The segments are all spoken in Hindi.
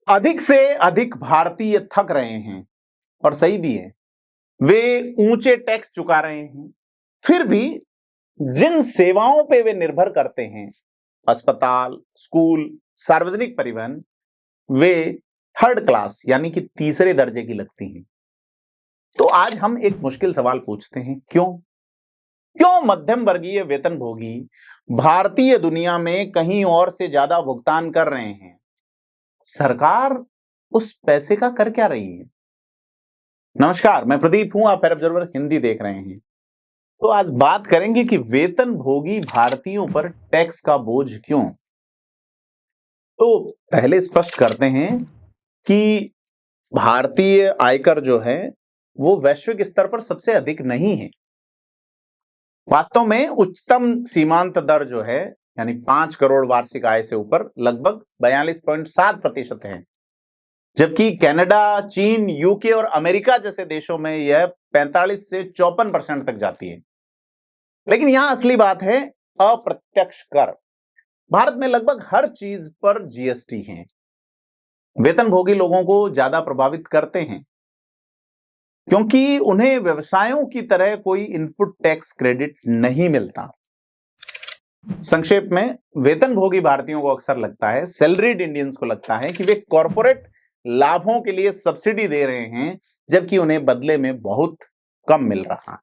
अधिक से अधिक भारतीय थक रहे हैं और सही भी है। वे ऊंचे टैक्स चुका रहे हैं, फिर भी जिन सेवाओं पे वे निर्भर करते हैं, अस्पताल, स्कूल, सार्वजनिक परिवहन, वे थर्ड क्लास यानी कि तीसरे दर्जे की लगती हैं। तो आज हम एक मुश्किल सवाल पूछते हैं, क्यों मध्यम वर्गीय वेतनभोगी भारतीय दुनिया में कहीं और से ज्यादा भुगतान कर रहे हैं? सरकार उस पैसे का कर क्या रही है? नमस्कार, मैं प्रदीप हूं, आप फेयर ऑब्जर्वर हिंदी देख रहे हैं। तो आज बात करेंगे कि वेतनभोगी भारतीयों पर टैक्स का बोझ क्यों। तो पहले स्पष्ट करते हैं कि भारतीय आयकर जो है वो वैश्विक स्तर पर सबसे अधिक नहीं है। वास्तव में उच्चतम सीमांत दर जो है यानी 5 करोड़ वार्षिक आय से ऊपर लगभग 42.7% है, जबकि कनाडा, चीन, यूके और अमेरिका जैसे देशों में यह 45 से 54% तक जाती है। लेकिन यहां असली बात है अप्रत्यक्ष कर। भारत में लगभग हर चीज पर जीएसटी है। वेतनभोगी लोगों को ज्यादा प्रभावित करते हैं क्योंकि उन्हें व्यवसायों की तरह कोई इनपुट टैक्स क्रेडिट नहीं मिलता। संक्षेप में, वेतनभोगी भारतीयों को अक्सर लगता है, सैलरीड इंडियंस को लगता है कि वे कॉरपोरेट लाभों के लिए सब्सिडी दे रहे हैं, जबकि उन्हें बदले में बहुत कम मिल रहा है।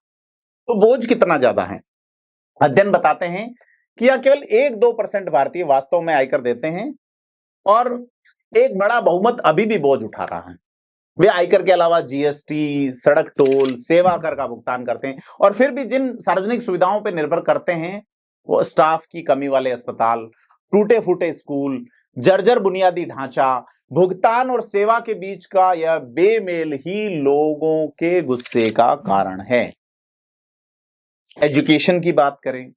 तो बोझ कितना ज्यादा है? अध्ययन बताते हैं कि यह केवल 1-2% भारतीय वास्तव में आयकर देते हैं और एक बड़ा बहुमत अभी भी बोझ उठा रहा है। वे आयकर के अलावा जीएसटी, सड़क टोल, सेवा कर का भुगतान करते हैं और फिर भी जिन सार्वजनिक सुविधाओं पर निर्भर करते हैं, वो स्टाफ की कमी वाले अस्पताल, टूटे फूटे स्कूल, जर्जर बुनियादी ढांचा, भुगतान और सेवा के बीच का यह बेमेल ही लोगों के गुस्से का कारण है। एजुकेशन की बात करें,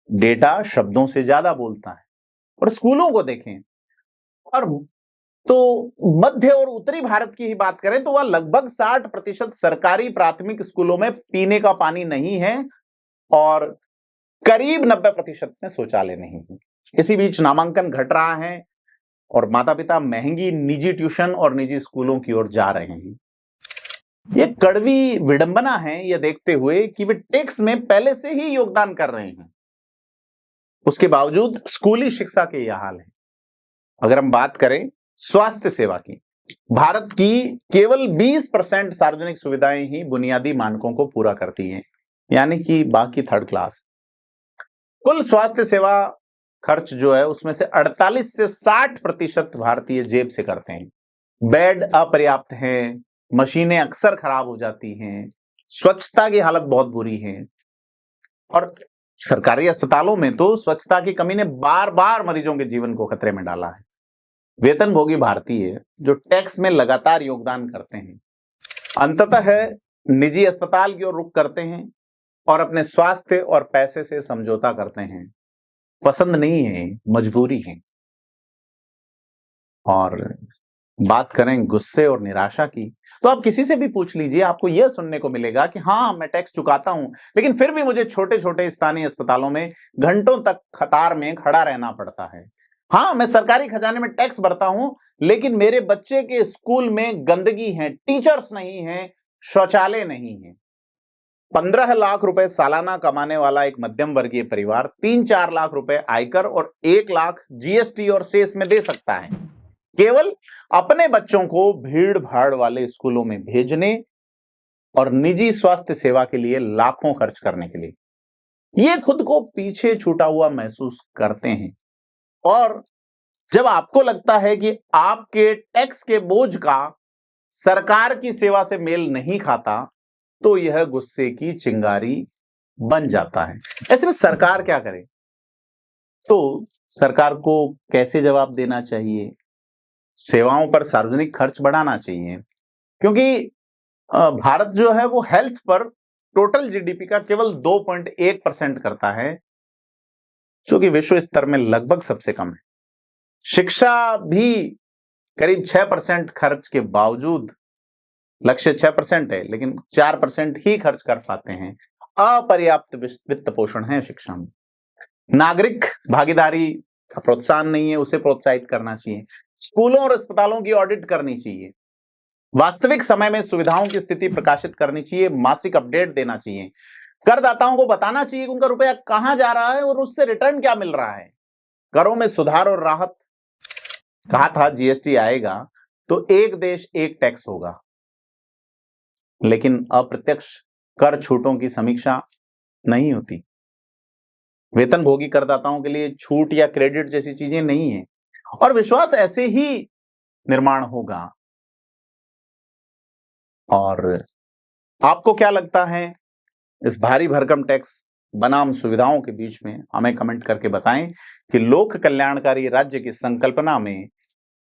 डेटा शब्दों से ज्यादा बोलता है। और स्कूलों को देखें, और तो मध्य और उत्तरी भारत की ही बात करें तो वह लगभग 60% सरकारी प्राथमिक स्कूलों में पीने का पानी नहीं है और करीब 90% में शौचालय नहीं है। इसी बीच नामांकन घट रहा है और माता पिता महंगी निजी ट्यूशन और निजी स्कूलों की ओर जा रहे हैं। यह कड़वी विडंबना है यह देखते हुए कि वे टैक्स में पहले से ही योगदान कर रहे हैं, उसके बावजूद स्कूली शिक्षा के यह हाल है। अगर हम बात करें स्वास्थ्य सेवा की, भारत की केवल 20% सार्वजनिक सुविधाएं ही बुनियादी मानकों को पूरा करती हैं, यानी कि बाकी थर्ड क्लास। कुल स्वास्थ्य सेवा खर्च जो है उसमें से 48 से 60% भारतीय जेब से करते हैं। बेड अपर्याप्त हैं, मशीनें अक्सर खराब हो जाती हैं, स्वच्छता की हालत बहुत बुरी है और सरकारी अस्पतालों में तो स्वच्छता की कमी ने बार बार मरीजों के जीवन को खतरे में डाला है। वेतनभोगी भारतीय जो टैक्स में लगातार योगदान करते हैं, अंततः निजी अस्पताल की ओर रुख करते हैं और अपने स्वास्थ्य और पैसे से समझौता करते हैं। पसंद नहीं है, मजबूरी है। और बात करें गुस्से और निराशा की, तो आप किसी से भी पूछ लीजिए, आपको यह सुनने को मिलेगा कि हाँ, मैं टैक्स चुकाता हूं, लेकिन फिर भी मुझे छोटे छोटे स्थानीय अस्पतालों में घंटों तक कतार में खड़ा रहना पड़ता है। हाँ, मैं सरकारी खजाने में टैक्स भरता हूं, लेकिन मेरे बच्चे के स्कूल में गंदगी है, टीचर्स नहीं है, शौचालय नहीं है। 15 लाख रुपए सालाना कमाने वाला एक मध्यम वर्गीय परिवार 3-4 लाख रुपए आयकर और 1 लाख जीएसटी और सेस में दे सकता है, केवल अपने बच्चों को भीड़ भाड़ वाले स्कूलों में भेजने और निजी स्वास्थ्य सेवा के लिए लाखों खर्च करने के लिए। ये खुद को पीछे छूटा हुआ महसूस करते हैं और जब आपको लगता है कि आपके टैक्स के बोझ का सरकार की सेवा से मेल नहीं खाता, तो यह गुस्से की चिंगारी बन जाता है। ऐसे में सरकार क्या करे? तो सरकार को कैसे जवाब देना चाहिए? सेवाओं पर सार्वजनिक खर्च बढ़ाना चाहिए, क्योंकि भारत जो है वो हेल्थ पर टोटल जीडीपी का केवल 2.1% करता है, जो कि विश्व स्तर में लगभग सबसे कम है। शिक्षा भी करीब 6% खर्च के बावजूद, लक्ष्य 6% है लेकिन 4% ही खर्च कर पाते हैं। अपर्याप्त वित्त पोषण है शिक्षा में। नागरिक भागीदारी का प्रोत्साहन नहीं है, उसे प्रोत्साहित करना चाहिए। स्कूलों और अस्पतालों की ऑडिट करनी चाहिए। वास्तविक समय में सुविधाओं की स्थिति प्रकाशित करनी चाहिए, मासिक अपडेट देना चाहिए। करदाताओं को बताना चाहिए कि उनका रुपया कहां जा रहा है और उससे रिटर्न क्या मिल रहा है। करों में सुधार और राहत, कहा था जीएसटी आएगा तो एक देश एक टैक्स होगा, लेकिन अप्रत्यक्ष कर छूटों की समीक्षा नहीं होती। वेतनभोगी करदाताओं के लिए छूट या क्रेडिट जैसी चीजें नहीं है, और विश्वास ऐसे ही निर्माण होगा। और आपको क्या लगता है इस भारी भरकम टैक्स बनाम सुविधाओं के बीच में? हमें कमेंट करके बताएं कि लोक कल्याणकारी राज्य की संकल्पना में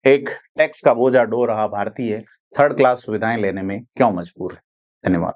एक टैक्स का बोझा ढो रहा भारतीय थर्ड क्लास सुविधाएं लेने में क्यों मजबूर है। धन्यवाद।